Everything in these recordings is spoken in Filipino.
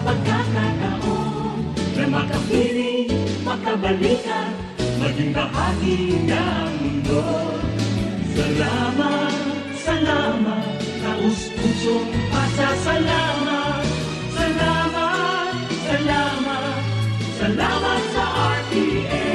pagkakataon na makapiling, makabalikan, maging bahagi ng mundo. Salamat, salamat, taus-pusong pasasalamat. Salamat, salamat, salamat sa RTN.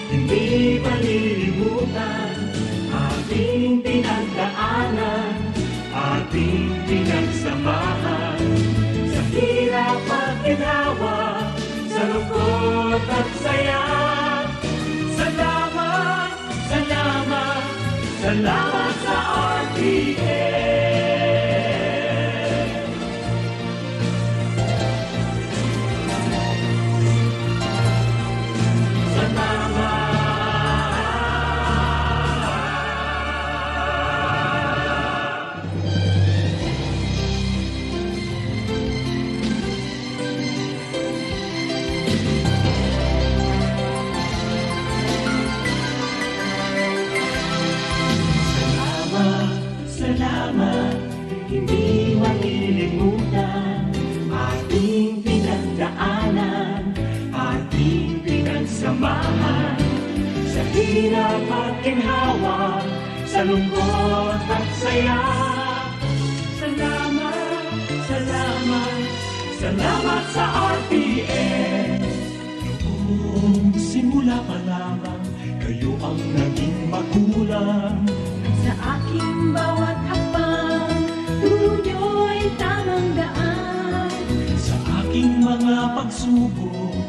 Hindi malilimutan ating pinagdaanan, ating pinagsamahan, sa hirap at ginhawa, sa lungkot at saya. Salamat, salamat, salamat sa RTN. Salamat, hindi malilimutan ating pinagdaanan, ating pinagsamahan, sa hirap at ginhawa, sa lungkot at saya. Salamat, salamat, salamat sa RTN. Noong simula pa lamang, kayo ang naging magulang. Sa aking bawat hakbang, turo niyo'y tamang daan. Sa aking mga pagsubok,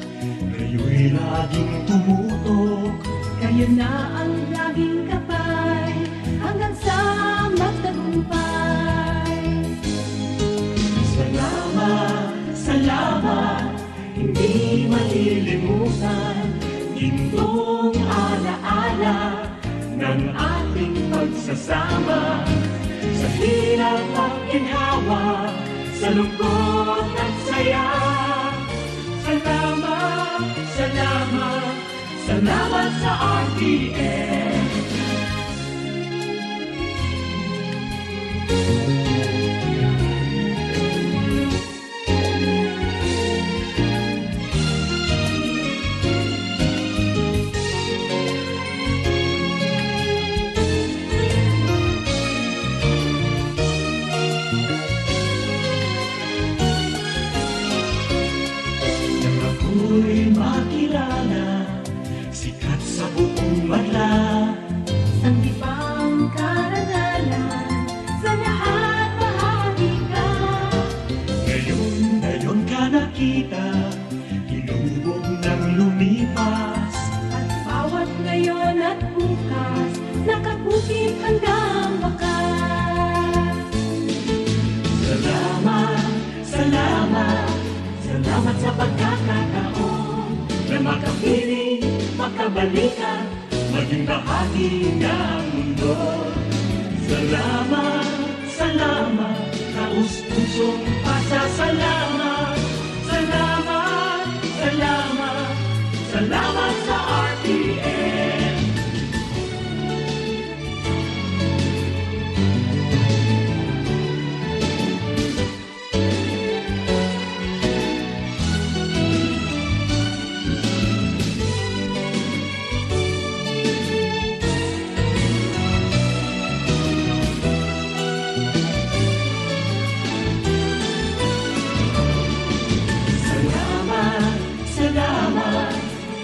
kayo'y laging tumutok. Kayo na ang laging kapay, hanggang sa magtagumpay. Salamat, salamat, hindi malilimutan gintong alaala ng ating pagsasama, sa hirap at ginhawa, sa lungkot at saya. Salamat, salamat, salamat sa RTN. Ako'y makilala, sikat sa buong madla. Sanggipang karangalan, sa lahat bahagi ka. Ngayon ka nakita, hinubog ng lumipas. At bawat ngayon at bukas, nakabukit hanggang wakas. Salamat, salamat, salamat sa pagkakataon na makapiling, makabalikan, maging bahagi ng mundo. Salamat, salamat, taus-pusong pasasalamat. Salamat, salamat, salamat sa RTN.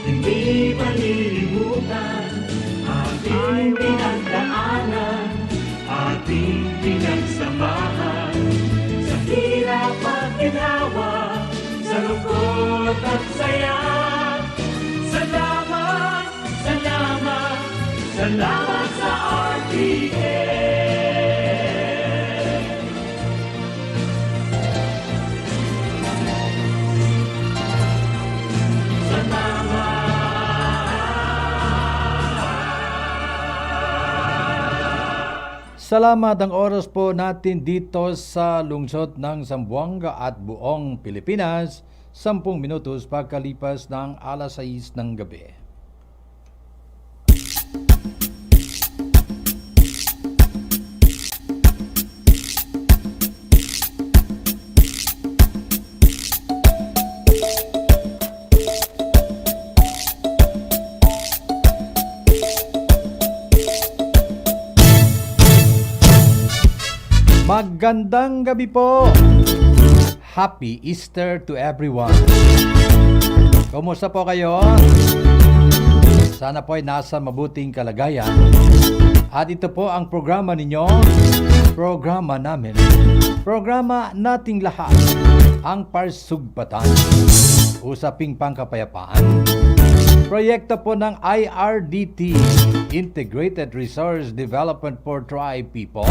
Hindi malilimutan ating pinagdaanan, ating pinagsamahan, sa hirap at ginhawa, sa lungkot at saya. Salamat, salamat, salamat sa RTN. Salamat ang oras po natin dito sa lungsod ng Zamboanga at buong Pilipinas. 10 minutos pagkalipas ng alas 6 ng gabi. Magandang gabi po! Happy Easter to everyone! Kumusta po kayo? Sana po ay nasa mabuting kalagayan. At ito po ang programa ninyo, programa namin, programa nating lahat, ang Parsugpatan, usaping pangkapayapaan. Proyekto po ng IRDT, Integrated Resource Development for Tribe People.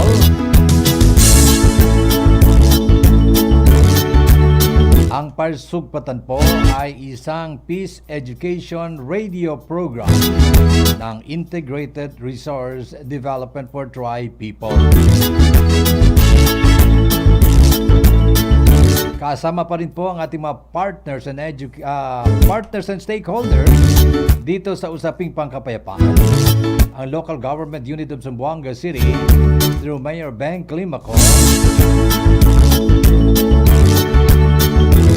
Ang Parsugpatan po ay isang peace education radio program ng Integrated Resource Development for Tribe People. Kasama pa rin po ang ating mga partners and stakeholders dito sa usaping pangkapayapaan. Ang Local Government Unit of Zamboanga City through Mayor Beng Climaco.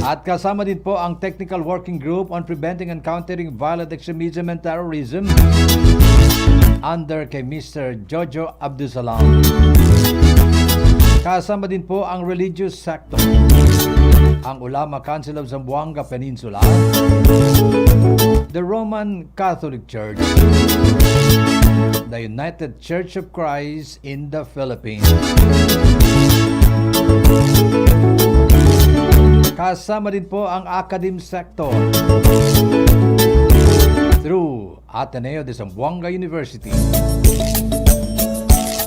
At kasama din po ang Technical Working Group on Preventing and Countering Violent Extremism and Terrorism under kay Mr. Jojo Abdusalam. Kasama din po ang Religious Sector, ang Ulama Council of Zamboanga Peninsula, the Roman Catholic Church, the United Church of Christ in the Philippines. Kasama din po ang Academic Sector through Ateneo de Zamboanga University,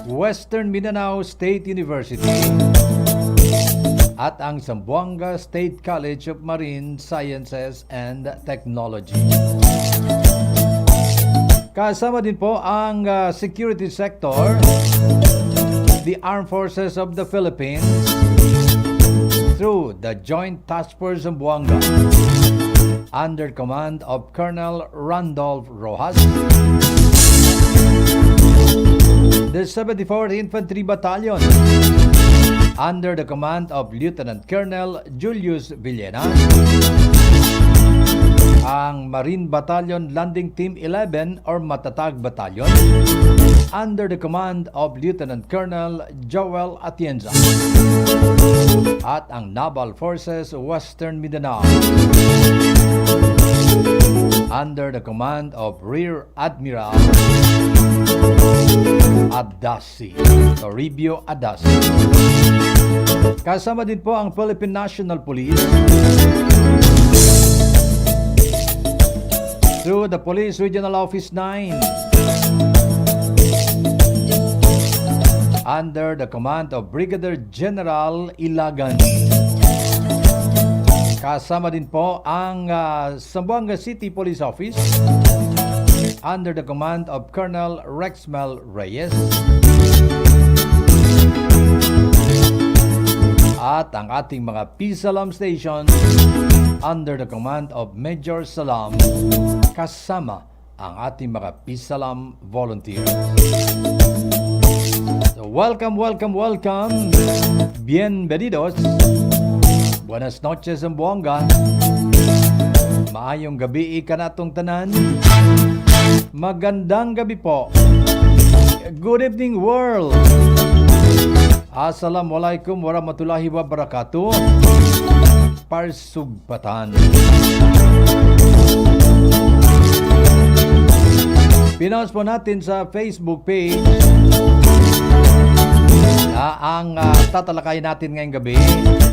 Western Mindanao State University, at ang Zamboanga State College of Marine Sciences and Technology. Kasama din po ang Security Sector, the Armed Forces of the Philippines, through the Joint Task Force Zamboanga under command of Colonel Randolph Rojas, the 74th Infantry Battalion under the command of Lieutenant Colonel Julius Villena, ang Marine Battalion Landing Team 11 or Matatag Battalion under the command of Lieutenant Colonel Joel Atienza, at ang Naval Forces Western Mindanao under the command of Rear Admiral Adasi, Toribio Adasi. Kasama din po ang Philippine National Police through the Police Regional Office 9 under the command of Brigadier General Ilagan. Kasama din po ang Zamboanga City Police Office under the command of Colonel Rexmel Reyes, at ang ating mga Peace Salam Station under the command of Major Salam, kasama ang ating mga Peace Salam volunteers. So welcome. Bienvenidos. Buenas noches, Zamboanga. Maayong gabi ikanatong tanan. Magandang gabi po. Good evening, world. Assalamualaikum warahmatullahi wabarakatuh. Parsugpatan. Pinost po natin sa Facebook page na ang tatalakayin natin ngayong gabi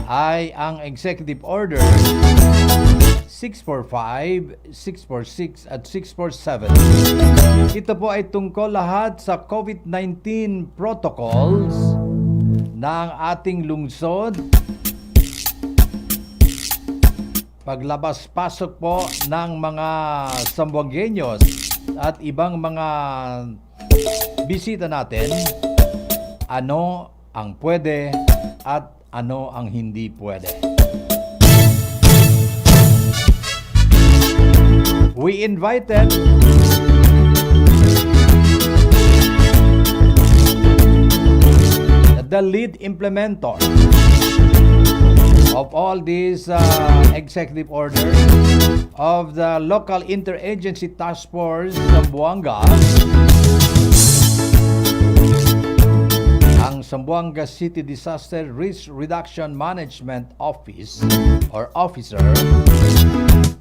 ay ang Executive Order 645, 646 at 647. Ito po ay tungkol lahat sa COVID-19 protocols ng ating lungsod, paglabas-pasok po ng mga Sambuangueños at ibang mga bisita natin ano ang pwede at ano ang hindi pwede. We invited the lead implementer of all these executive orders of the local interagency task force Zamboanga, ang Zamboanga City Disaster Risk Reduction Management Office or officer,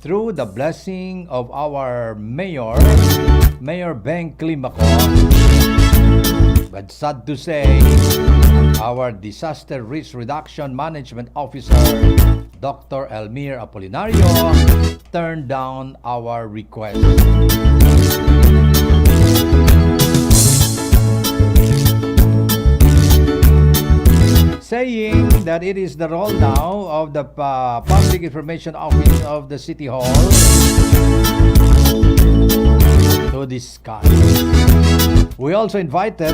through the blessing of our Mayor Beng Climaco. But sad to say, our Disaster Risk Reduction Management Officer, Dr. Elmir Apolinario, turned down our request. Saying that it is the role now of the Public Information Office of the City Hall to discuss. We also invited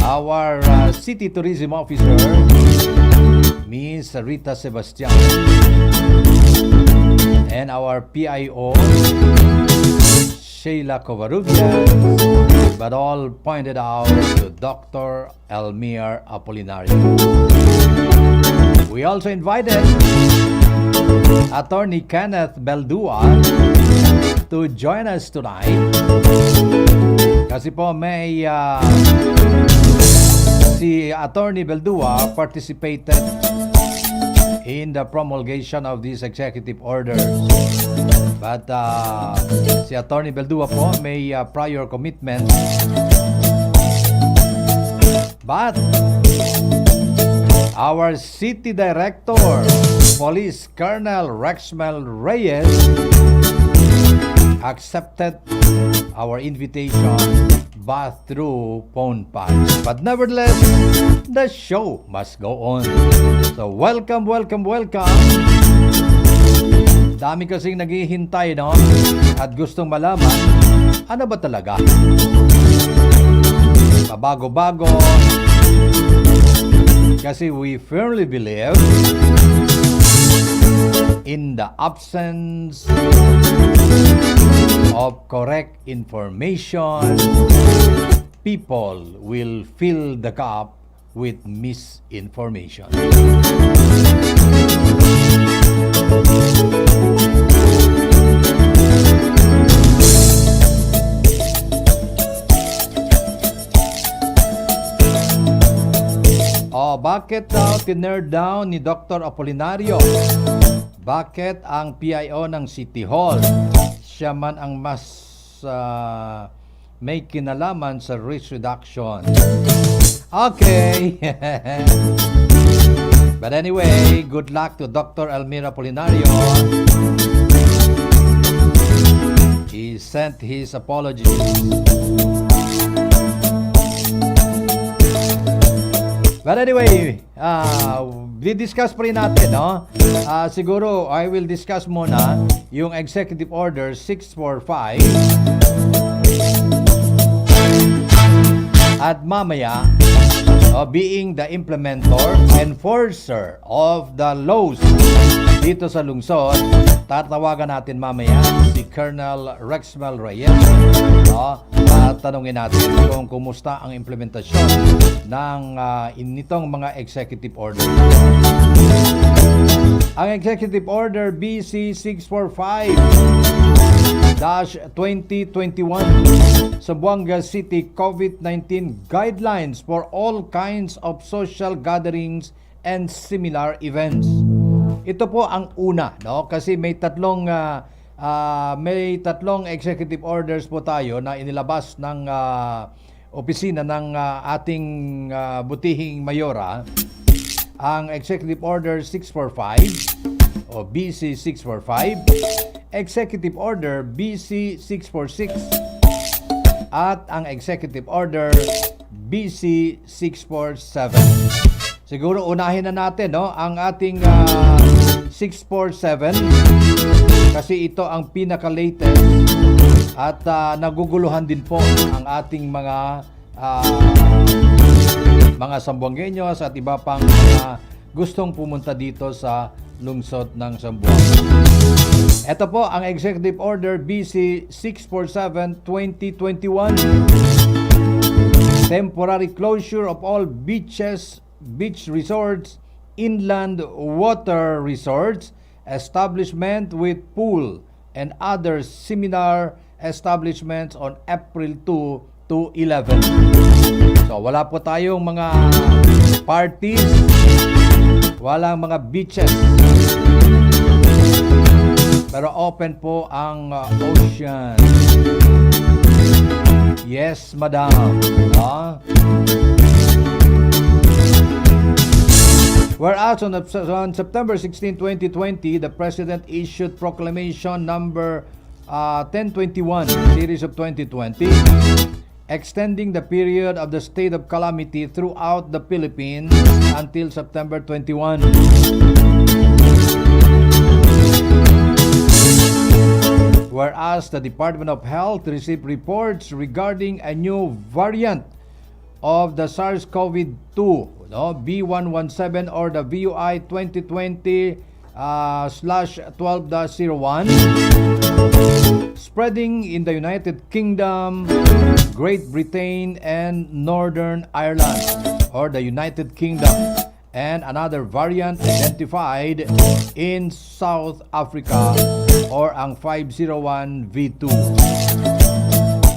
our City Tourism Officer, Ms. Rita Sebastian, and our PIO, Sheila Covarrubias, but all pointed out to Dr. Elmir Apolinario. We also invited Attorney Kenneth Beldua to join us tonight kasi po may si Attorney Beldua participated in the promulgation of these executive orders, but si Attorney Beldua po may prior commitment, but our City Director, Police Colonel Rexmel Reyes, accepted our invitation but through phone patch. But nevertheless, the show must go on. So welcome. Dami kasing naghihintay, no? At gustong malaman, ano ba talaga? Pabago-bago. Kasi we firmly believe in the absence of correct information, people will fill the gap with misinformation. Bakit daw tinerd down ni Dr. Apolinario? Bakit ang PIO ng City Hall, siya man ang mas may kinalaman sa risk reduction? Okay. But anyway, good luck to Dr. Elmir Apolinario. He sent his apologies. But anyway, di-discuss pa rin natin, no? Siguro, I will discuss muna yung Executive Order 645. At mamaya, being the implementer, enforcer of the laws dito sa lungsod, tatawagan natin mamaya si Colonel Rexmel Reyes. Tanungin natin kung kumusta ang implementasyon ng initong mga executive order. Ang Executive Order BC 645-2021, Zamboanga City COVID-19 Guidelines for all kinds of social gatherings and similar events. Ito po ang una, no? Kasi may tatlong executive orders po tayo na inilabas ng opisina ng ating butihing mayora. Ang Executive Order 645 o BC 645, Executive Order BC 646, at ang Executive Order BC 647. Siguro unahin na natin, no, ang ating 647 kasi ito ang pinaka-latest At naguguluhan din po ang ating mga Sambuangueños at iba pang mga gustong pumunta dito sa lungsod ng Zamboanga. Ito po ang Executive Order BC 647-2021. Temporary closure of all beaches, beach resorts, inland water resorts, establishment with pool, and other similar establishments on April 2 to 11. So wala po tayong mga parties, walang mga beaches, pero open po ang ocean. Yes, madam. Whereas on September 16, 2020, the President issued Proclamation number 1021, Series of 2020, extending the period of the state of calamity throughout the Philippines until September 21. Whereas the Department of Health received reports regarding a new variant of the SARS-CoV-2, B117 or the VUI 2020/12-01, spreading in the United Kingdom, Great Britain, and Northern Ireland, or the United Kingdom, and another variant identified in South Africa, or ang 501V2.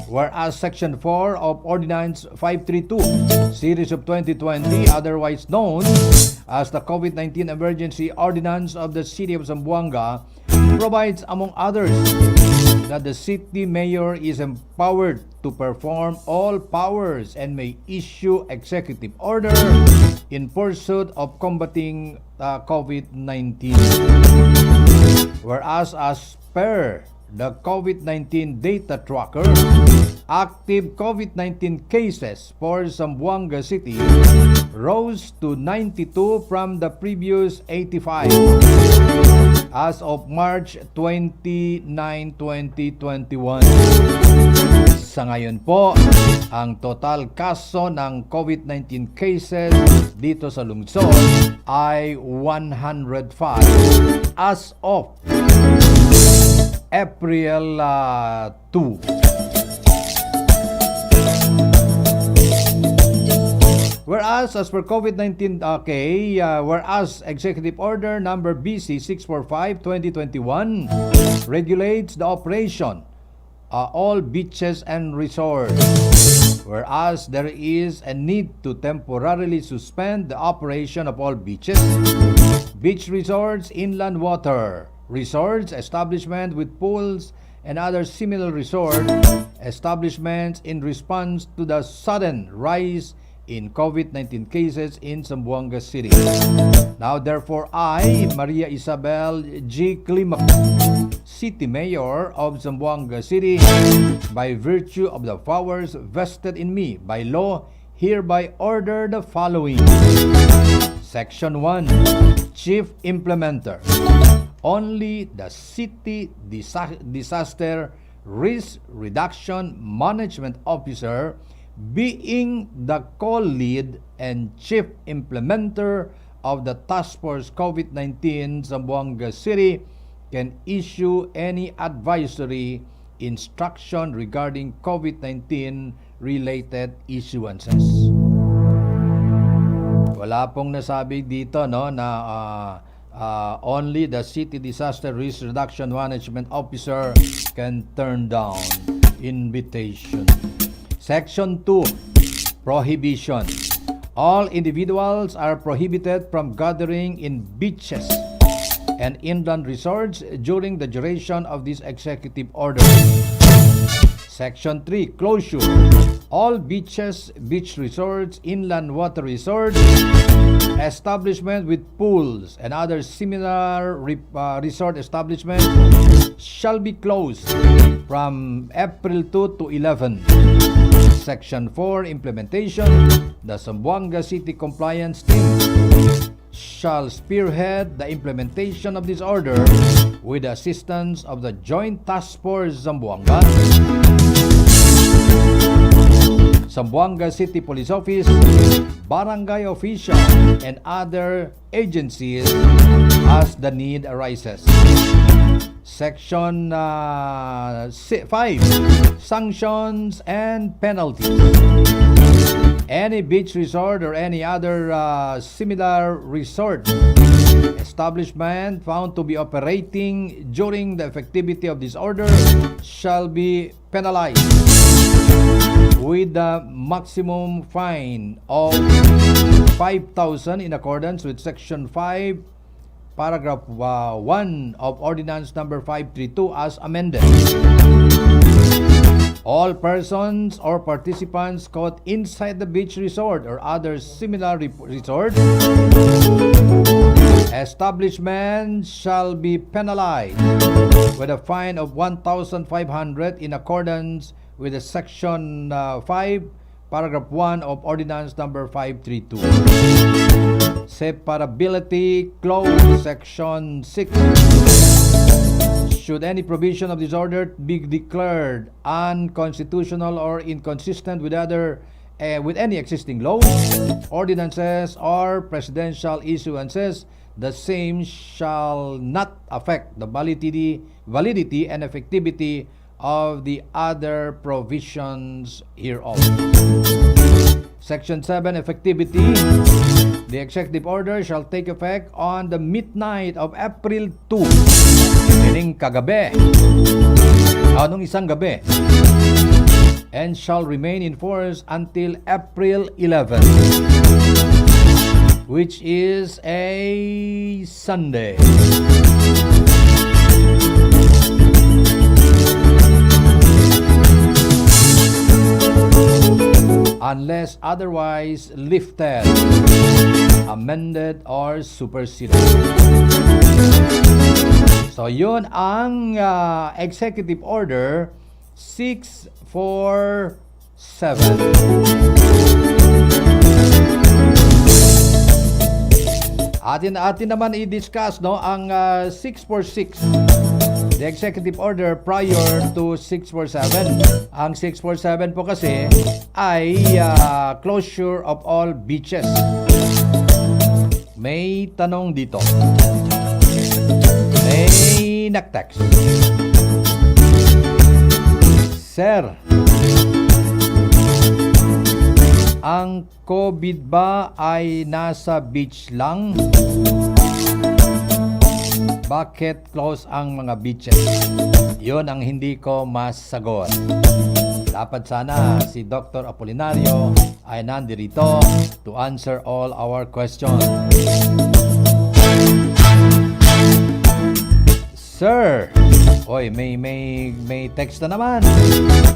Whereas Section 4 of Ordinance 532, Series of 2020, otherwise known as the COVID-19 Emergency Ordinance of the City of Zamboanga, provides, among others, that the city mayor is empowered to perform all powers and may issue executive order in pursuit of combating COVID-19. Whereas as per the COVID-19 data tracker, active COVID-19 cases for Zamboanga City rose to 92 from the previous 85 as of March 29, 2021. Sa ngayon po, ang total kaso ng COVID-19 cases dito sa lungsod ay 105 as of April 2. Whereas as for COVID-19, whereas Executive Order number BC 645/2021 regulates the operation all beaches and resorts. Whereas there is a need to temporarily suspend the operation of all beaches, beach resorts, inland water resorts, establishment with pools, and other similar resort establishments in response to the sudden rise in COVID-19 cases in Zamboanga City. Now, therefore, I, Maria Isabel G. Climac, City Mayor of Zamboanga City, by virtue of the powers vested in me by law, hereby order the following. Section 1, Chief Implementer. Only the City Disaster Risk Reduction Management Officer, being the co-lead and chief implementer of the Task Force COVID-19 Zamboanga City, can issue any advisory instruction regarding COVID-19 related issuances. Wala pong nasabi dito na only the City Disaster Risk Reduction Management Officer can turn down invitation. Section 2, Prohibition. All individuals are prohibited from gathering in beaches and inland resorts during the duration of this executive order. Section 3, Closure. All beaches, beach resorts, inland water resorts, establishment with pools, and other similar resort establishments shall be closed from April 2 to 11. Section 4, Implementation. The Zamboanga City Compliance Team shall spearhead the implementation of this order with the assistance of the Joint Task Force Zamboanga, Zamboanga City Police Office, barangay official, and other agencies as the need arises. Section 5, Sanctions and Penalties. Any beach resort or any other similar resort establishment found to be operating during the effectivity of this order shall be penalized with the maximum fine of 5,000 in accordance with Section 5, Paragraph 1 of Ordinance Number 532 as amended. All persons or participants caught inside the beach resort or other similar resort establishment shall be penalized with a fine of 1,500 in accordance with the Section 5, Paragraph 1 of Ordinance Number 532. Separability Clause, Section 6. Should any provision of this order be declared unconstitutional or inconsistent with any existing laws, ordinances, or presidential issuances, the same shall not affect the validity and effectivity of the other provisions hereof. Section 7, Effectivity. The executive order shall take effect on the midnight of April 2, meaning kagabi, nung isang gabi, and shall remain in force until April 11, which is a Sunday. Unless otherwise lifted, amended, or superseded. So yun ang Executive Order 647. Atin naman i-discuss ang 646. The executive order prior to 647. Ang 647 po kasi ay closure of all beaches. May tanong dito. May nag-text. Sir, ang COVID ba ay nasa beach lang? Bakit close ang mga beaches? Yun ang hindi ko masagot. Dapat sana si Dr. Apolinario ay nandirito to answer all our questions. Sir, oy, may text na naman.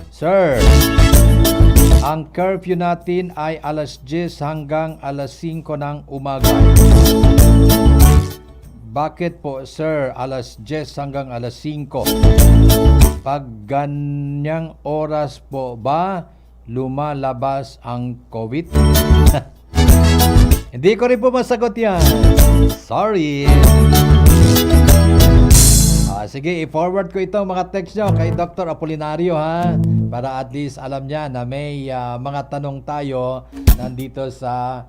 Sir, ang curfew natin ay alas 10 hanggang alas 5 ng umaga. Bakit po, sir, alas 10 hanggang alas 5? Pag ganyang oras po ba lumalabas ang COVID? Hindi ko rin po masagot yan. Sorry. Sige, i-forward ko ito mga text nyo kay Dr. Apolinario, ha? Para at least alam niya na may mga tanong tayo nandito sa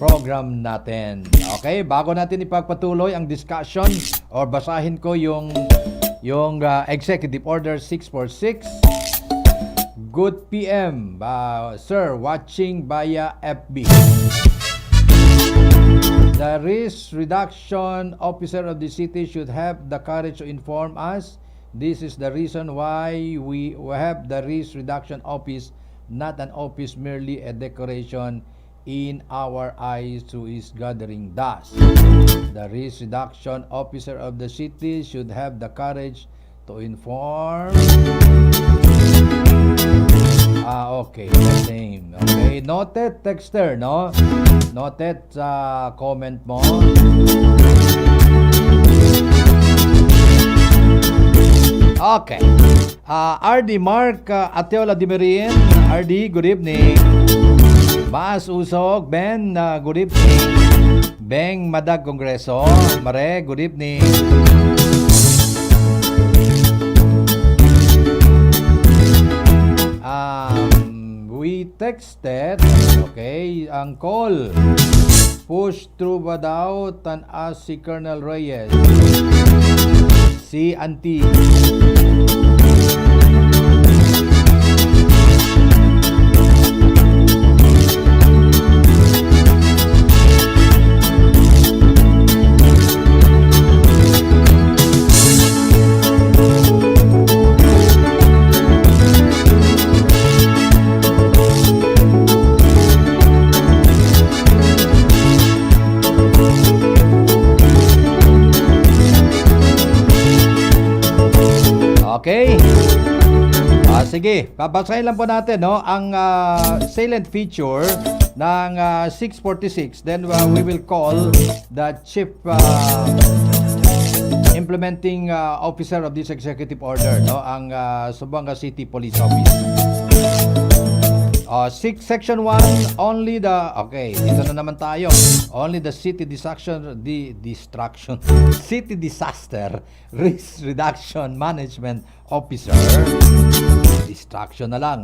program natin. Okay, bago natin ipagpatuloy ang discussion or basahin ko yung Executive Order 646. Good PM, sir, watching via FB. The risk reduction officer of the city should have the courage to inform us. This is the reason why we have the risk reduction office, not an office merely a decoration in our eyes who is gathering dust. The risk reduction officer of the city should have the courage to inform. Okay, the same. Okay, noted, texter, no? Noted sa comment mo. Okay. RD Mark Ateola Dimerin. RD, good evening. Mas Usog, Ben, good evening. Beng Madag Kongreso, Mare, good evening. We texted, okay, ang call. Push through ba daw? Tanas si Colonel Reyes. Si Auntie. Okay. Sige, babasahin lang po natin ang salient feature ng 646. Then we will call the chief implementing officer of this executive order, ang Zamboanga City Police Office. Section 1, only the, okay, dito na naman tayo. Only the city city disaster risk reduction management officer, distraction na lang,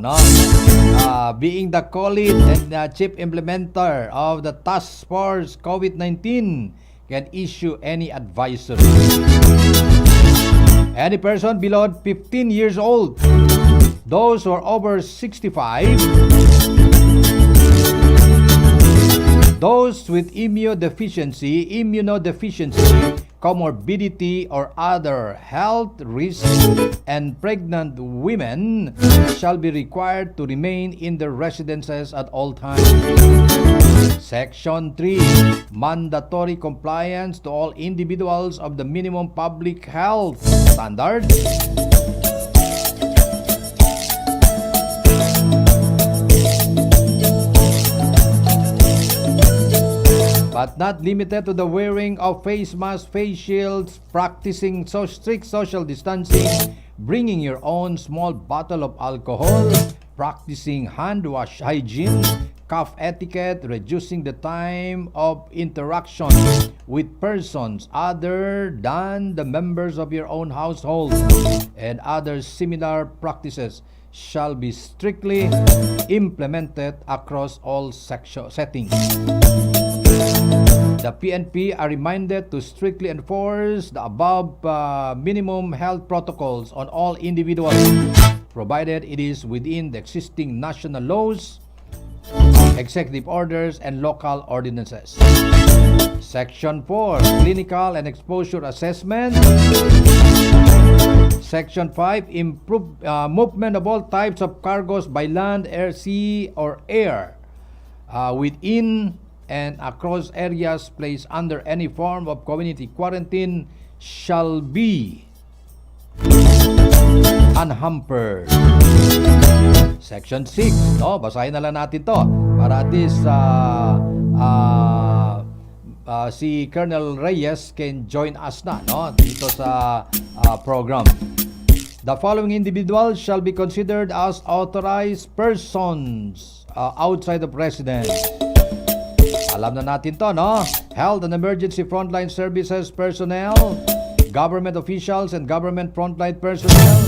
being the co-lead and chief implementer of the task force COVID-19 can issue any advisory. Any person below 15 years old, those who are over 65, those with immunodeficiency, comorbidity, or other health risks, and pregnant women shall be required to remain in their residences at all times. Section 3, mandatory compliance to all individuals of the minimum public health standards. But not limited to the wearing of face masks, face shields, practicing strict social distancing, bringing your own small bottle of alcohol, practicing hand wash hygiene, cough etiquette, reducing the time of interaction with persons other than the members of your own household, and other similar practices shall be strictly implemented across all settings. The PNP are reminded to strictly enforce the above minimum health protocols on all individuals, provided it is within the existing national laws, executive orders, and local ordinances. Section 4, clinical and exposure assessment. Section 5, improve movement of all types of cargoes by land, air, sea, or air within and across areas placed under any form of community quarantine shall be unhampered. Section 6, basahin na lang natin to para at least si Colonel Reyes can join us na dito sa program. The following individuals shall be considered as authorized persons outside the President. Alam na natin to, Health and Emergency Frontline Services personnel, government officials and government frontline personnel,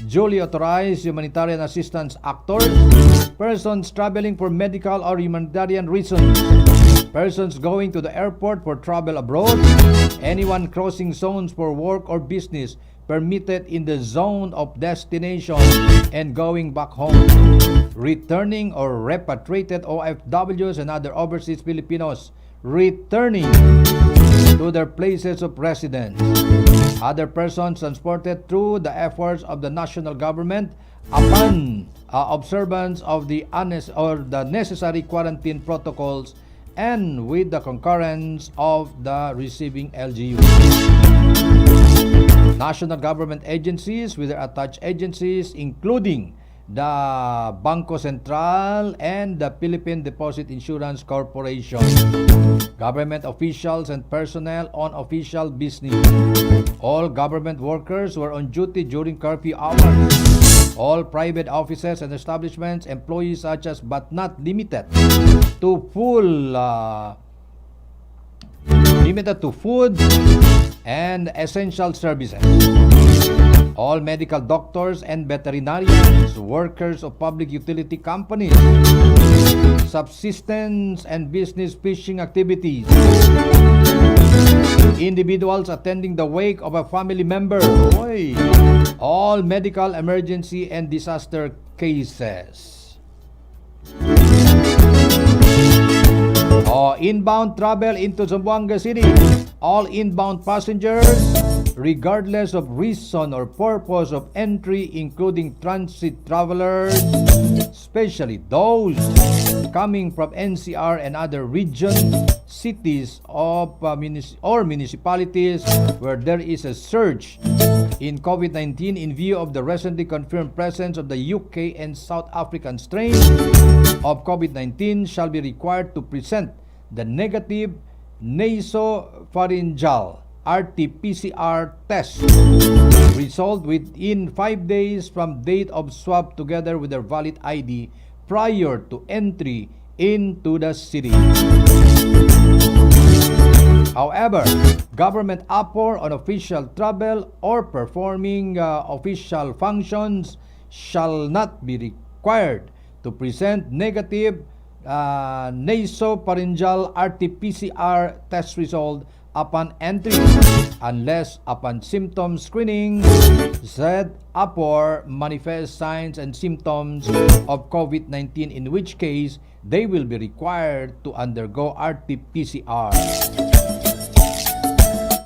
duly authorized humanitarian assistance actors, persons traveling for medical or humanitarian reasons, persons going to the airport for travel abroad, anyone crossing zones for work or business permitted in the zone of destination and going back home, returning or repatriated OFWs and other overseas Filipinos returning to their places of residence, other persons transported through the efforts of the national government upon observance of the necessary quarantine protocols and with the concurrence of the receiving LGU. National government agencies with their attached agencies, including the Bangko Sentral and the Philippine Deposit Insurance Corporation, government officials and personnel on official business, all government workers who are on duty during curfew hours, All private offices and establishments, employees such as but not limited to food and essential services. All medical doctors and veterinarians, workers of public utility companies, subsistence and business fishing activities, individuals attending the wake of a family member, all medical emergency and disaster cases. Inbound travel into Zamboanga City. All inbound passengers, regardless of reason or purpose of entry, including transit travelers, especially those coming from NCR and other regions, cities of or municipalities where there is a surge in COVID-19 in view of the recently confirmed presence of the UK and South African strain of COVID-19 shall be required to present the negative nasopharyngeal RT-PCR test result within 5 days from date of swab together with their valid ID prior to entry into the city. However, government appor on official travel or performing official functions shall not be required to present negative nasopharyngeal RT-PCR test result upon entry unless upon symptom screening said appor manifest signs and symptoms of COVID-19, in which case they will be required to undergo RT-PCR.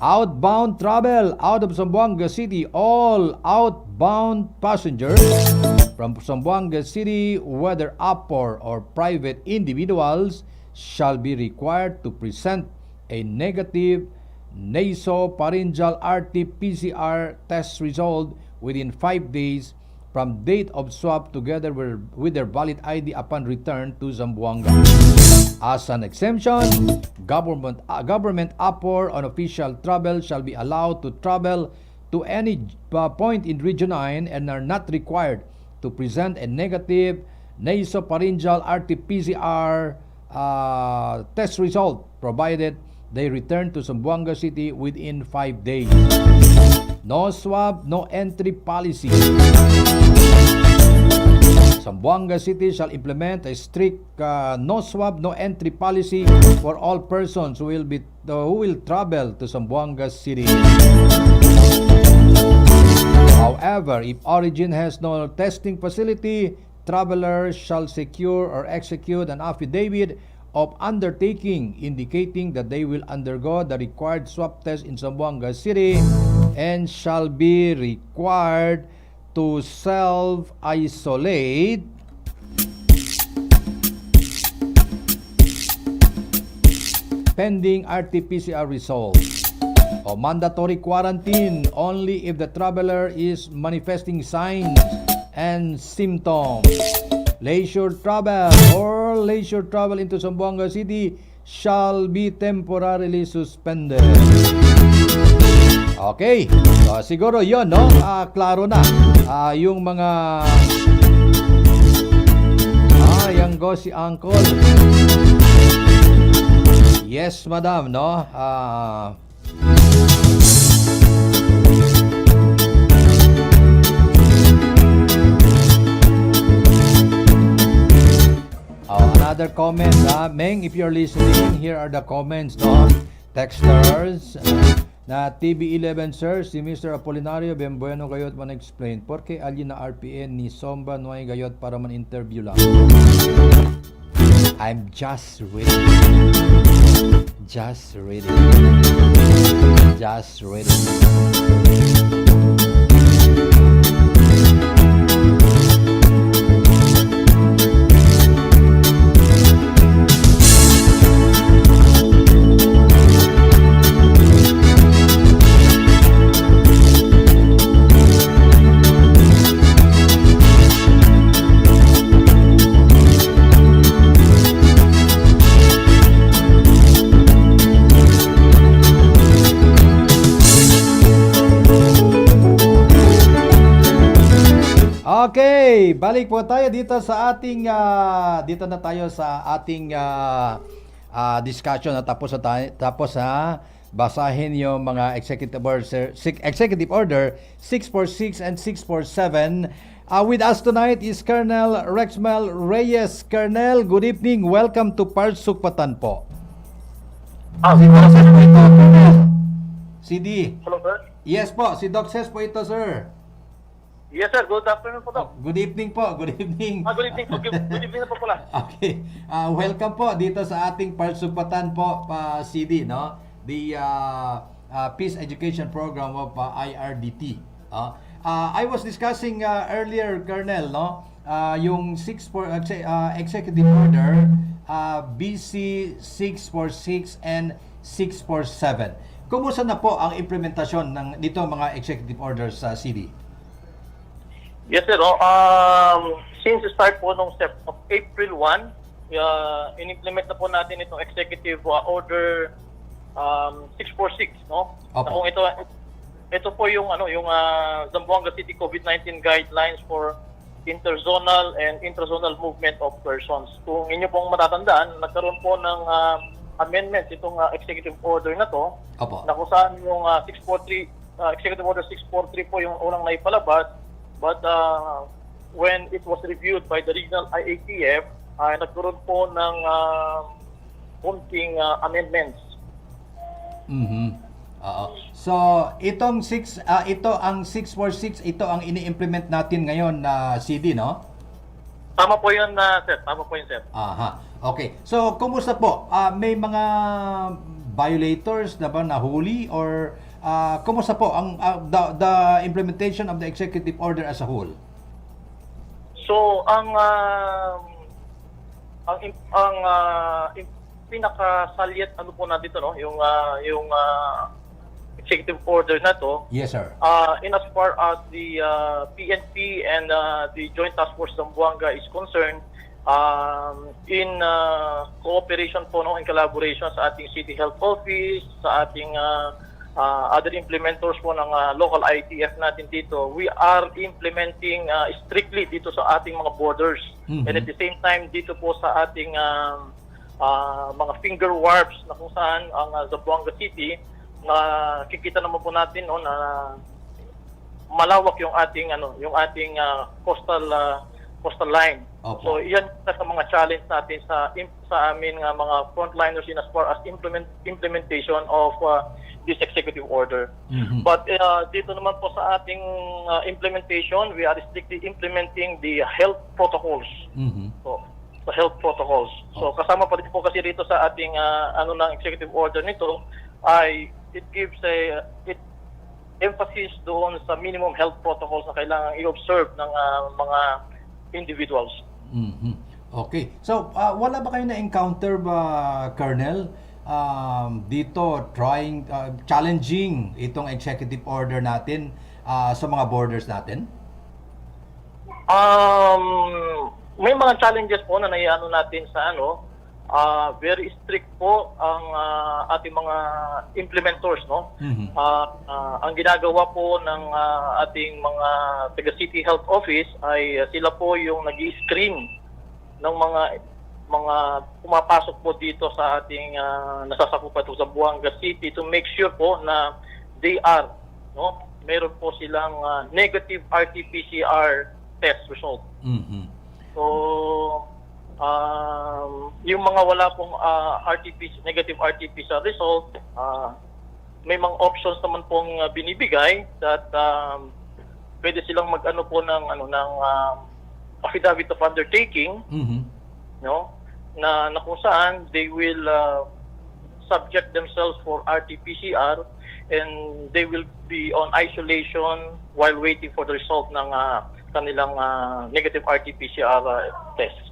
Outbound travel out of Zamboanga City. All outbound passengers from Zamboanga City, whether appor or private individuals, shall be required to present a negative nasopharyngeal RT-PCR test result within 5 days from date of swab together with their valid ID upon return to Zamboanga. As an exemption, government appor on official travel shall be allowed to travel to any point in Region 9 and are not required to present a negative nasopharyngeal RT-PCR test result provided they return to Zamboanga City within 5 days. No swab, no entry policy. Zamboanga City shall implement a strict no swab, no entry policy for all persons who will travel to Zamboanga City. However, if origin has no testing facility, travelers shall secure or execute an affidavit of undertaking indicating that they will undergo the required swab test in Zamboanga City and shall be required to self-isolate pending RT-PCR results. O mandatory quarantine only if the traveler is manifesting signs and symptoms. Leisure travel into Zamboanga City shall be temporarily suspended. Okay, so siguro yun, no? Klaro na yung mga yang go si Uncle. Yes, madam, no? Another comment, Meng, if you're listening, here are the comments, no? Texters, na TV11 sir, si Mr. Apolinario, ben bueno gayot man explain, porque alin na RPN ni Somba noy gayot para man interview lang. I'm just reading. Just reading. Just reading. Okay, balik po tayo dito sa ating dito na tayo sa ating discussion na tapos na basahin yung mga executive order 646 and 647. With us tonight is Colonel Rexmel Reyes. Colonel, good evening. Welcome to Parsugpatan po. CD. Hello, sir. Yes po, si Doc Ses po ito, sir. Yes, sir. Good afternoon po, Doc. Good evening po, good evening. Good evening po. Good evening na po pala. Okay. Welcome po dito sa ating Parsugpatan po, CD, no? The Peace Education Program of IRDT. I was discussing earlier, Colonel, no? Yung Executive Order BC 646 and 647. Kumusta na po ang implementasyon ng dito mga executive orders sa CD? Yes, sir. Since the start po nung April 1, in-implement na po natin itong Executive Order 646, no? Na kung ito po yung Zamboanga City COVID-19 guidelines for interzonal and intrazonal movement of persons. Kung inyo pong matatandaan, nagkaroon po ng amendments itong executive order na to. Opo. Na kung saan yung 643 executive order 643 po yung unang naipalabas, but when it was reviewed by the regional IATF, nagkaroon po ng kunting amendments. So, ito ang 646, ito ang ini-implement natin ngayon na CD, no? Tama po yun, sir. Tama po yun, sir. Aha. Okay. So, kumusta po? May mga violators na ba nahuli or kumusta po ang the implementation of the executive order as a whole? So, ang pinakasalyat po natin ito, no? Yung executive order na to. Yes, sir. In as far as the PNP and the Joint Task Force Zamboanga is concerned, in cooperation po, no, in collaboration sa ating City Health Office, sa ating other implementers po ng local ITF natin dito, we are implementing strictly dito sa ating mga borders. And at the same time, dito po sa ating mga finger warps na kung saan ang Zamboanga City, nakikita naman po natin, no, na malawak yung ating coastal line. Opo. So iyan sa mga challenge natin sa amin mga frontliners in as far as implementation of this executive order. But dito naman po sa ating implementation, we are strictly implementing the health protocols. So the health protocols. So kasama pa rin po kasi dito sa ating ng executive order nito ay it gives emphasis doon sa minimum health protocols na kailangan i-observe ng mga individuals. Okay. So, wala ba kayo na-encounter ba, Colonel, dito challenging itong executive order natin sa mga borders natin? May mga challenges po na naiano natin sa very strict po ang ating mga implementors, no? Ang ginagawa po ng ating mga taga City Health Office ay sila po yung nag-i-screen ng mga pumapasok po dito sa ating nasasakupan sa Zamboanga City to make sure po na they are, no, meron po silang negative RT-PCR test result. So yung mga wala pong negative RT-PCR result, may mga options naman pong binibigay that pwede silang mag-ano po ng affidavit of undertaking, no, na kung saan they will subject themselves for RT-PCR and they will be on isolation while waiting for the result ng kanilang negative RT-PCR test.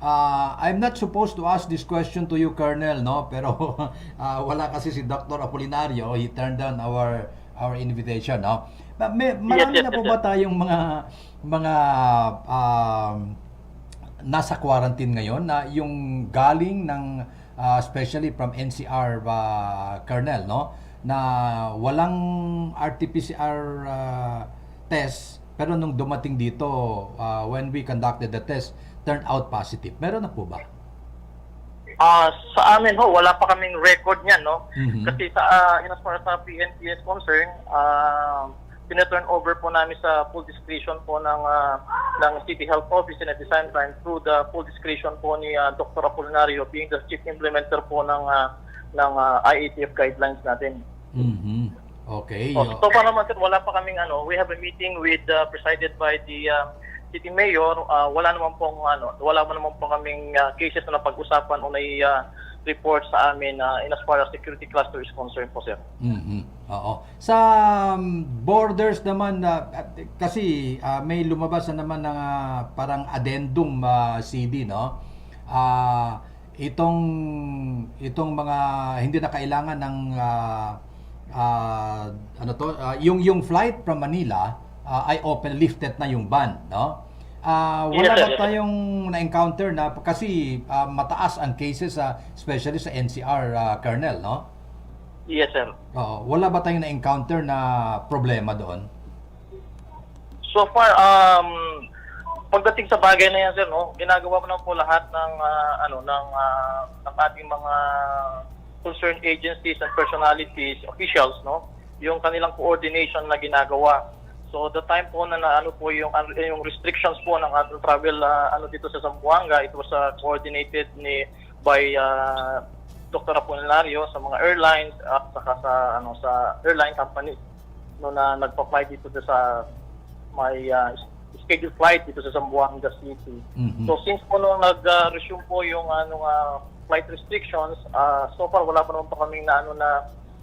I'm not supposed to ask this question to you, Colonel, no? Pero wala kasi si Dr. Apolinario. He turned down our invitation, no? Marami na po ba tayong mga nasa quarantine ngayon na yung galing ng especially from NCR, Colonel, no? Na walang RT-PCR test pero nung dumating dito, when we conducted the test, turned out positive. Meron na po ba? Sa amin ho, wala pa kaming record niyan, no? Mhm. Kasi as far as sa PNP is concerned, pina-turn over po namin sa full discretion po ng City Health Office, and at the same time through the full discretion po ni Dr. Apolinario being the chief implementer po ng IATF guidelines natin. Mhm. Okay. So pa naman sir, wala pa kaming we have a meeting with presided by the City Mayor. Wala naman po kaming cases na napag-usapan o may report sa amin in as far as security cluster is concerned po sir. Mhm. Oo. Sa borders naman kasi may lumabas na naman ng parang addendum CD, no? Itong mga hindi na kailangan ng yung flight from Manila ay open lifted na yung ban, no? Wala ba tayong na-encounter na kasi mataas ang cases especially sa NCR, Colonel, no? Yes sir. Wala ba tayong na-encounter na problema doon? So far, pagdating sa bagay na yan, sir, no, ginagawa mo naman po lahat ng ating mga concerned agencies and personalities, officials, no, yung kanilang coordination na ginagawa. So the time po na yung restrictions po ng ating travel dito sa Zamboanga, it was coordinated by Dr. Apolinario sa mga airlines at saka sa airline companies na nagpa-fly dito sa may scheduled flight dito sa Zamboanga City. Mm-hmm. So since po nung nag-resume po yung flight restrictions, so far wala pa naman pa kaming na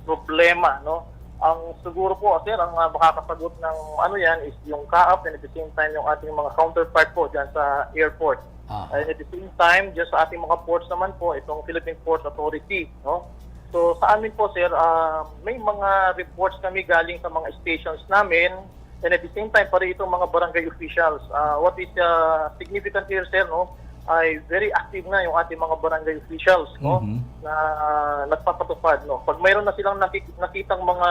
problema, no? Ang siguro po sir, ang makakasagot ng yan is yung CAAP, and at the same time yung ating mga counterpart po dyan sa airport. And at the same time, dyan sa ating mga ports naman po, itong Philippine Ports Authority, no? So sa amin po sir, may mga reports kami galing sa mga stations namin, and at the same time pare itong mga barangay officials. What is significant here sir, no, ay very active na yung ating mga barangay officials, no, na nagpapatupad, no. Pag mayroon na silang nakitang mga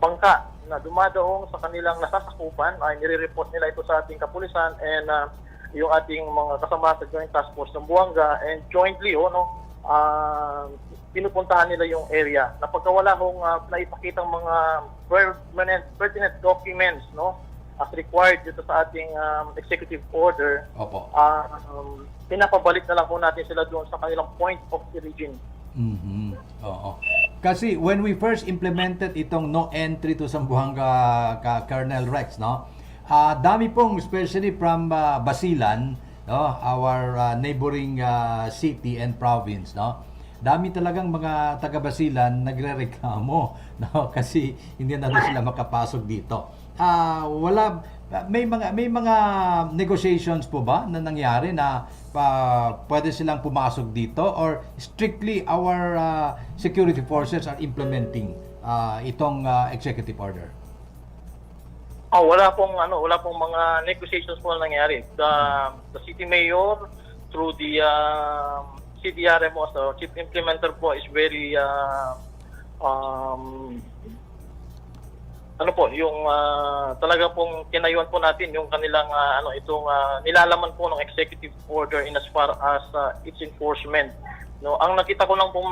bangka na dumadaong sa kanilang nasasakupan, ay nire-report nila ito sa ating kapulisan and yung ating mga kasama sa Joint Task Force ng Buanga, and jointly pinupuntahan nila yung area. Na pagkawala hong naipakitang mga pertinent documents, no, as required dito sa ating executive order, Opo. pinapabalik na lang po natin sila doon sa kanilang point of origin. Mhm. Oo. Kasi when we first implemented itong no entry to Zamboanga, Colonel Rex, no, dami pong, especially from Basilan, no, our neighboring city and province, no, dami talagang mga taga Basilan nagrereklamo, no, kasi hindi na sila makapasok dito. May mga negotiations po ba na nangyari na pwede silang pumasok dito, or strictly our security forces are implementing itong executive order? Wala pong mga negotiations po na nangyari. The city mayor through the CDRMO, so chief implementer po, is very yung talaga pong kinayuan po natin yung kanilang nilalaman po ng executive order in as far as its enforcement. No, ang nakita ko lang pong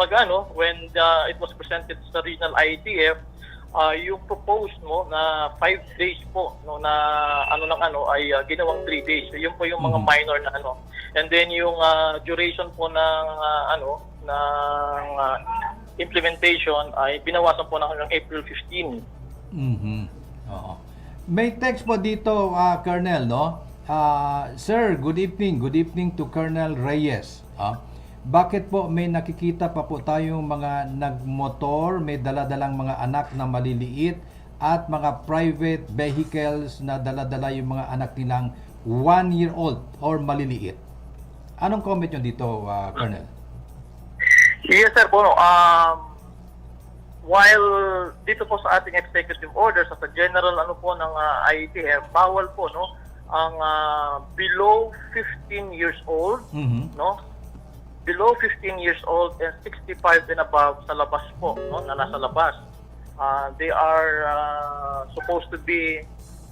when it was presented sa regional IATF, yung proposed mo na 5 days po, no, na ay ginawang 3 days. So, yun po yung mga minor na And then yung duration po ng implementation ay binawasan po hanggang April 15. Oo. May text po dito, Colonel, no? Sir, good evening. Good evening to Colonel Reyes. Bakit po may nakikita pa po tayong mga nagmotor, may daladalang mga anak na maliliit, at mga private vehicles na daladala yung mga anak nilang 1-year-old or maliliit? Anong comment nyo dito, Colonel? Yes, sir. While dito po sa ating executive order, sa general ng IATF, bawal po ang below 15 years old, no? Below 15 years old and 65 and above sa labas po, no, na nasa labas. They are supposed to be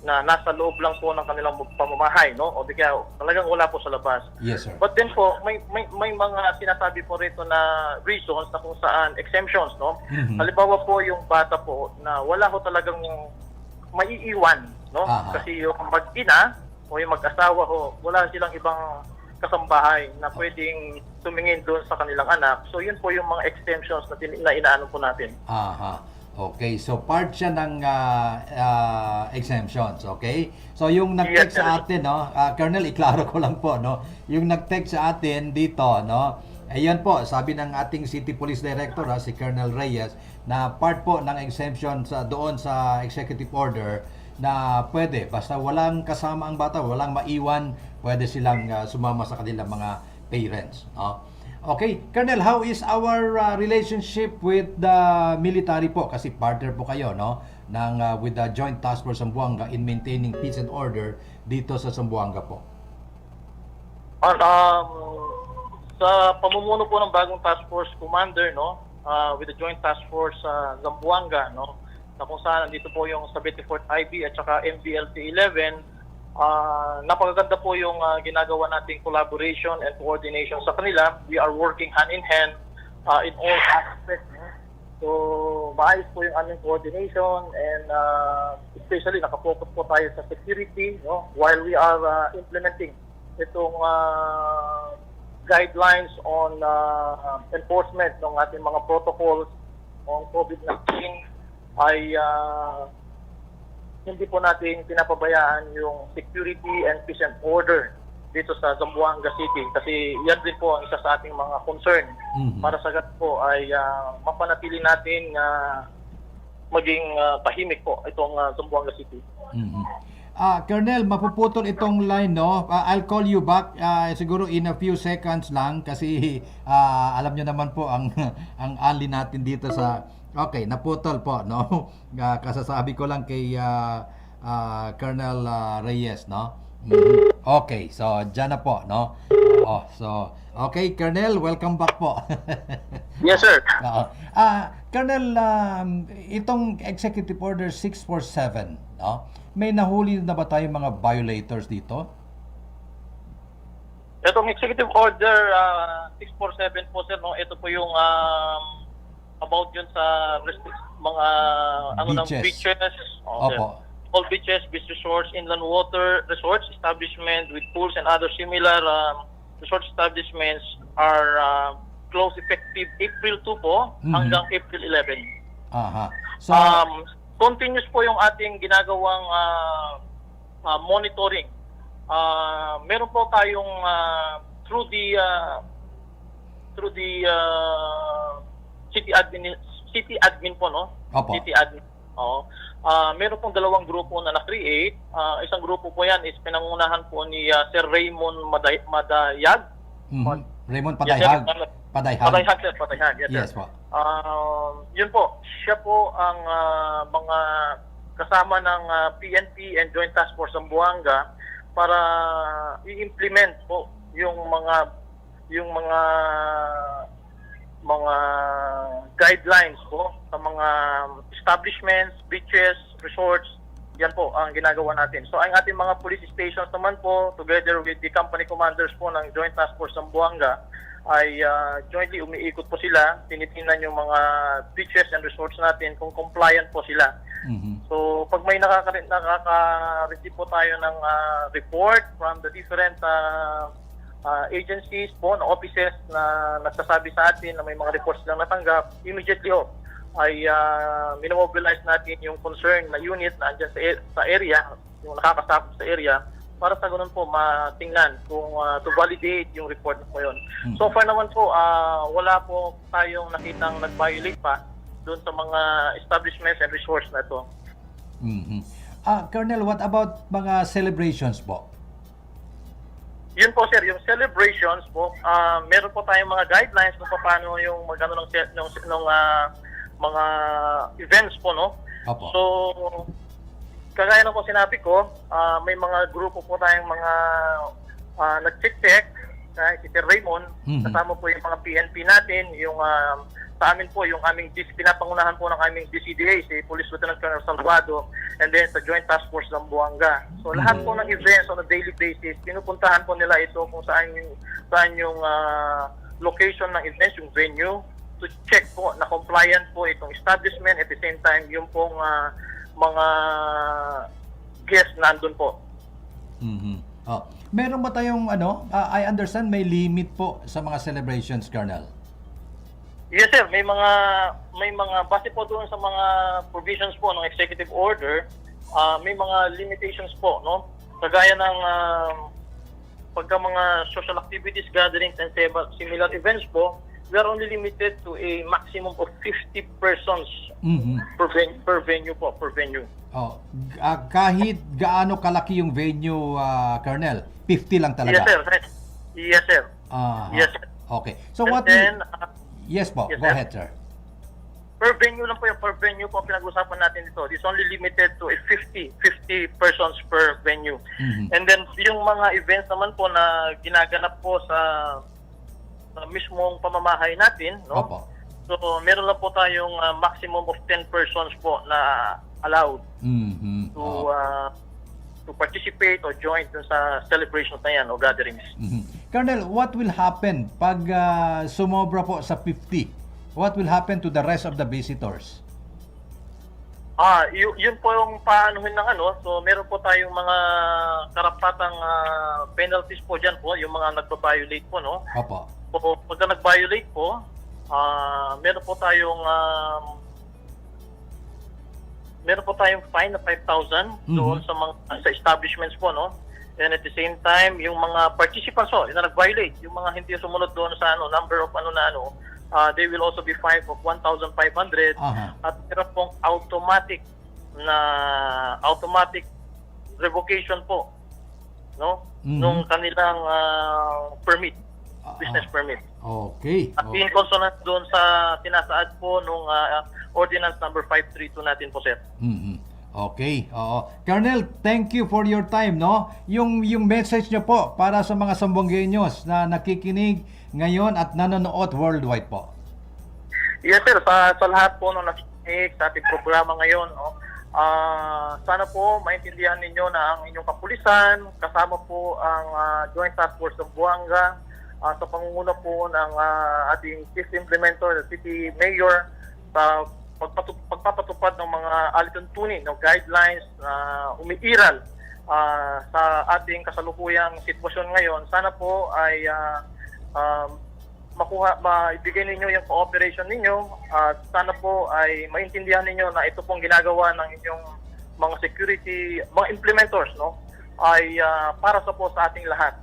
na nasa loob lang po ng kanilang pamamahay, no? O di kaya talagang wala po sa labas. Yes, sir. But then po, may mga sinasabi po rito na reasons na kung saan exemptions, no? Halimbawa po yung bata po na wala ho talagang maiiwan, no? Aha. Kasi yung mag-ina o yung mag-asawa ho, wala silang ibang kasambahay na pwedeng tumingin doon sa kanilang anak. So yun po yung mga exemptions na inaano po natin. Aha. Okay, so part siya ng exemptions, okay? So yung nag-text Yes, sa atin, no, Colonel, iklaro ko lang po, no, yung nag-text sa atin dito, no, ayan po, sabi ng ating City Police Director, si Colonel Reyes, na part po ng exemptions doon sa executive order na pwede, basta walang kasama ang bata, walang maiwan, pwede silang sumama sa kanilang mga parents, no? Okay, Colonel, how is our relationship with the military po? Kasi partner po kayo, no, ng with the Joint Task Force Zamboanga in maintaining peace and order dito sa Zamboanga po. Sa pamumuno po ng bagong task force commander, no, with the Joint Task Force Zamboanga, no, na kung saan nandito po yung 74th IB at saka MBLT 11. Napakaganda po yung ginagawa nating collaboration and coordination sa kanila. We are working hand in hand in all aspects. So, maayos po yung aming coordination and especially nakafocus po tayo sa security, no, while we are implementing itong guidelines on enforcement ng ating mga protocols on COVID-19 ay hindi po natin pinapabayaan yung security and peace and order dito sa Zamboanga City kasi yan din po ang isa sa ating mga concern para sa ganun po ay mapanatili natin maging tahimik po itong Zamboanga City. Colonel, mapuputol itong line, no? I'll call you back siguro in a few seconds lang kasi alam nyo naman po ang only natin dito sa okay, naputol po, no? Kasasabi ko lang kay Colonel Reyes, no? Okay, so dyan na po, no? So, okay, Colonel, welcome back po. Yes, sir. Colonel, itong Executive Order 647, no? May nahuli na ba tayong mga violators dito? Itong Executive Order 647 po, sir, no? Ito po yung about yun sa mga beaches. Opo. All beaches, beach resorts, inland water resorts, establishment with pools and other similar resort establishments are closed effective April 2 po hanggang April 11. Aha. So, continuous po yung ating ginagawang monitoring. Meron po tayong through the city admin po, no? Opo. City admin. Oo. Meron pong dalawang grupo na na-create. Isang grupo po yan is pinangunahan po ni Sir Raymond Madayag. Raymond Padayhag. Padayhag, sir. Padayhag. Yes, po. Yun po. Siya po ang mga kasama ng PNP and Joint Task Force Zamboanga para i-implement po yung mga guidelines po sa mga establishments, beaches, resorts. Yan po ang ginagawa natin. So ang ating mga police stations naman po, together with the company commanders po ng Joint Task Force Zamboanga, ay jointly umiikot po sila, tinitingnan yung mga beaches and resorts natin kung compliant po sila. So pag may nakaka-receive po tayo ng report from the different agencies po, na offices na nagsasabi sa atin na may mga reports lang natanggap, immediately ay minomobilize natin yung concern na unit na andyan sa area, yung nakakasakop sa area, para sa ganun po matingnan kung to validate yung report po yun. So far naman po, wala po tayong nakitang nag-violate pa doon sa mga establishments and resorts na ito. Colonel, what about mga celebrations po? Yun po, sir, yung celebrations po, meron po tayong mga guidelines kung paano yung magano ng mga events po, no? Opo. So, kagaya ng po sinabi ko, may mga grupo po tayong mga nag-check, si Sir Raymond, kasama po yung mga PNP natin, yung sa amin po, yung aming pinapangunahan po ng aming DCDA, si Police Lieutenant Colonel Salvado, and then sa Joint Task Force ng Buanga. So lahat po ng events on a daily basis, pinupuntahan po nila ito kung saan yung location ng events, yung venue, to check po na compliant po itong establishment, at the same time yung pong mga guests nandun po. Oh. Meron ba tayong I understand may limit po sa mga celebrations, Colonel? Yes sir, may mga base po doon sa mga provisions po ng executive order, may mga limitations po, no? Kagaya ng pagka mga social activities, gatherings and similar events po, we are only limited to a maximum of 50 persons per venue po, per venue. Oh, kahit gaano kalaki yung venue, Colonel, 50 lang talaga. Yes sir. Yes sir. Yes sir. Okay. So And what then, yes po, yes, go sir. ahead, sir. Per venue lang po yung per venue po pinag-usapan natin dito. It's only limited to a 50 persons per venue. And then yung mga events naman po na ginaganap po sa mismong pamamahay natin, no? Opo. So meron lang po tayong maximum of 10 persons po na allowed to participate or join dun sa celebrations na yan o gatherings. Colonel, what will happen pag sumobra po sa 50? What will happen to the rest of the visitors? Yun po yung paanuhin ng so meron po tayong mga karapatang penalties po dyan po, yung mga nagpa-violate po, no? Opo. So, pagka nag-violate po, meron po tayong fine na 5,000 doon sa establishments po, no? And at the same time, yung mga participants na nag-violate, yung mga hindi sumunod doon sa number of they will also be fined of 1,500 at meron pong automatic revocation po, no? Nung kanilang permit, business permit. Okay. At in consonant doon sa sinasaad po nung Ordinance number 532 natin po, sir. Okay. Oo. Colonel, thank you for your time, no? Yung message niyo po para sa mga Sambuangueños na nakikinig ngayon at nanonood worldwide po. Yes, sir. Sa lahat po ng nakikinig sa ating programa ngayon, no? Sana po maintindihan ninyo na ang inyong kapulisan, kasama po ang Joint Task Force ng Buanga, sa pangunguna po ng ating Chief Implementor, the City Mayor, sa pagpapatupad ng mga alituntunin, guidelines na umiiral sa ating kasalukuyang sitwasyon ngayon. Sana po ay maibigay ninyo yung cooperation ninyo at sana po ay maintindihan ninyo na ito pong ginagawa ng inyong mga security, mga implementors, no, ay para sa ating lahat.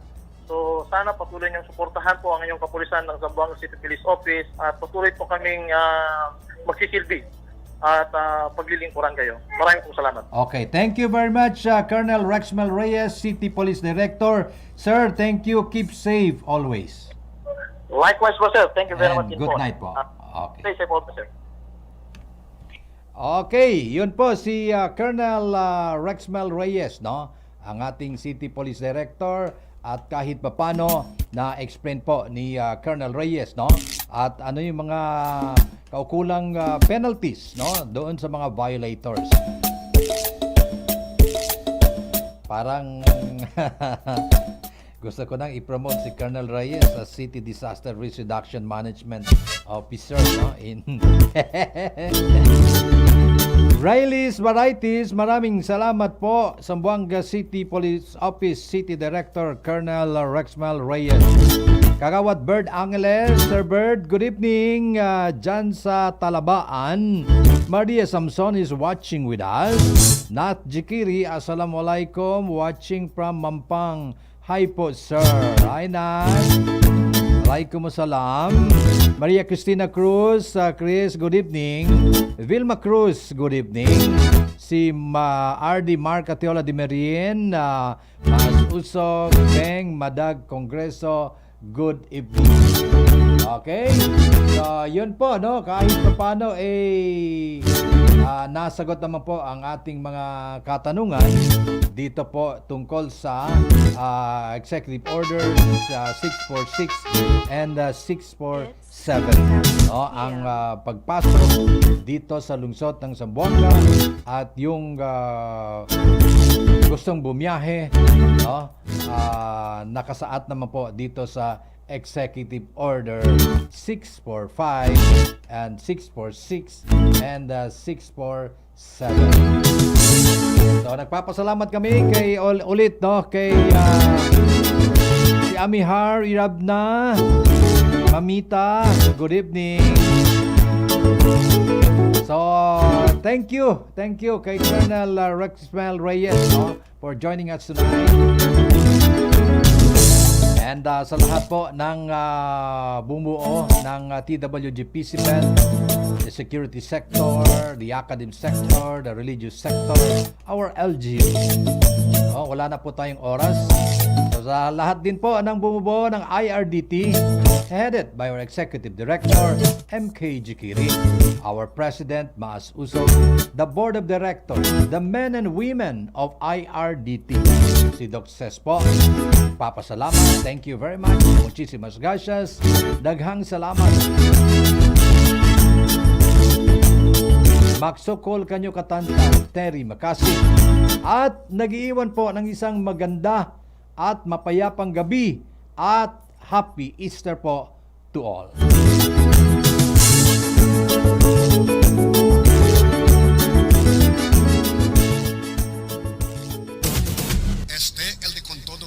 So sana patuloy niyong suportahan po ang inyong kapulisan ng Zamboanga City Police Office at patuloy po kaming magsisilbi at paglilingkuran kayo. Maraming pong salamat. Okay, thank you very much, Colonel Rexmel Reyes, City Police Director. Sir, thank you. Keep safe always. Likewise po, sir. Thank you very much. Good night po. Okay. Stay safe also, sir. Okay, yun po si Colonel Rexmel Reyes, no? Ang ating City Police Director. At kahit papano na-explain po ni Colonel Reyes, no? At ano yung mga kaukulang penalties, no? Doon sa mga violators. Parang gusto ko nang i-promote si Colonel Reyes as City Disaster Risk Reduction Management Officer, no? Riley's Varieties, maraming salamat po. Zamboanga City Police Office City Director Colonel Rexmel Reyes. Kagawad Bird Angeles, Sir Bird, good evening. Dyan sa Talabaan, Maria Samson is watching with us. Nat Jikiri, assalamualaikum, watching from Mampang. Hi po, sir. Hi, Nat. Waalaikumsalam. Maria Cristina Cruz, Chris, good evening. Vilma Cruz, good evening. Si RD Mark Atiola de Merien, Mas Usog, Beng, Madag, Kongreso, good evening. Okay? So, yun po, no? Kahit pa paano, nasagot naman po ang ating mga katanungan dito po tungkol sa Executive Order 646 and 647. Ang pagpasok dito sa lungsod ng Zamboanga at yung gustong bumiyahe, nakasaad naman po dito sa Executive Order 645 and 646 and 647. So nagpapasalamat kami kay ulit kay si Amihar Irabna, Mamita, good evening. So thank you kay Colonel Rexmel Reyes for joining us tonight. And sa lahat po ng bumuo ng TWG-PCPED, the security sector, the academic sector, the religious sector, our LGU. Wala na po tayong oras. So sa lahat din po ng bumubuo ng IRDT, headed by our Executive Director, MK Jikiri, our President, Maas Usog, the Board of Directors, the men and women of IRDT, si Doc Ses po, papasalamat. Thank you very much. Muchísimas gracias. Daghang salamat. Magsukol kanyo katanta, Terry Makasi. At nag-iwan po ng isang maganda at mapayapang gabi at Happy Easter po to all.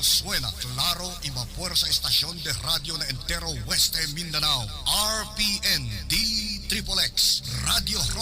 Suena claro y vapor sa estación de radio na entero Weste Mindanao, RPN D Triple X Radio